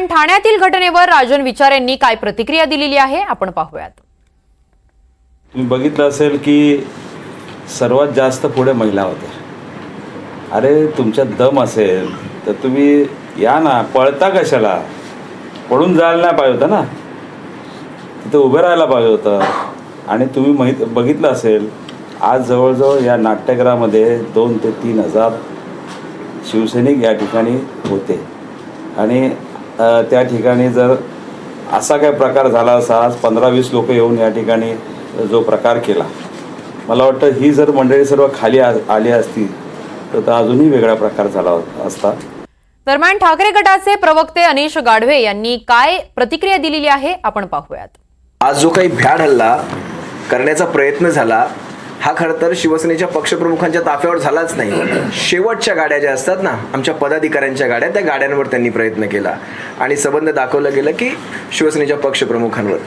ठाण्यातील घटनेवर राजन विचार यांनी काय प्रतिक्रिया दिलेली आहे आपण पाहूयात। तुम्ही बघितलं असेल की सर्वात जास्त पुढे महिला होत्या। अरे तुमच्यात दम असेल तर तुम्ही या ना, पळता कशाला? पळून जायला नाही पाहिजे होतं ना, तिथे उभे राहायला पाहिजे होतं। आणि तुम्ही बघितलं असेल आज जवळजवळ या नाट्यगृहामध्ये 2 ते 3 हजार शिवसैनिक या ठिकाणी होते। आणि त्या ठिकाणी जर असा काय प्रकार झाला असा, आज 15-20 लोक येऊन या ठिकाणी जो प्रकार केला, मला वाटतं ही जर मंडळी सर्व खाली आली असती तर अजूनही वेगळा प्रकार झाला असता। दरम्यान ठाकरे गटाचे प्रवक्ते अनिश गाढवे यांनी काय प्रतिक्रिया दिलेली आहे आपण पाहूयात। आज जो काही भ्याड हल्ला करण्याचा प्रयत्न झाला हा खरं तर शिवसेनेच्या पक्षप्रमुखांच्या ताफ्यावर झालाच नाही। शेवटच्या गाड्या ज्या असतात ना, आमच्या पदाधिकाऱ्यांच्या गाड्या, त्या गाड्यांवर त्यांनी प्रयत्न केला आणि संबंध दाखवलं गेलं की शिवसेनेच्या पक्षप्रमुखांवर,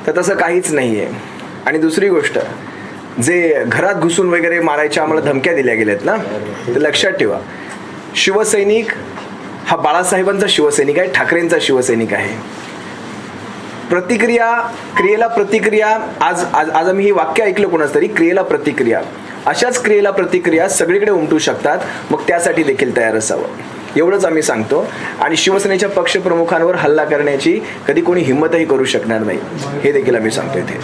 तर तसं काहीच नाही आहे। आणि दुसरी गोष्ट, जे घरात घुसून वगैरे मारायच्या आम्हाला धमक्या दिल्या गेल्यात ना, तर लक्षात ठेवा, शिवसैनिक हा बाळासाहेबांचा शिवसैनिक आहे, ठाकरेंचा शिवसैनिक आहे। प्रतिक्रिया, क्रियेला प्रतिक्रिया, आज आज आज आम्ही हे वाक्य ऐकलं कोणाच तरी, क्रियेला प्रतिक्रिया, अशाच क्रियेला प्रतिक्रिया सगळीकडे उमटू शकतात, मग त्यासाठी देखील तयार असावं एवढंच आम्ही सांगतो। आणि शिवसेनेच्या पक्षप्रमुखांवर हल्ला करण्याची कधी कोणी हिंमतही करू शकणार नाही हे देखील आम्ही सांगतो इथे।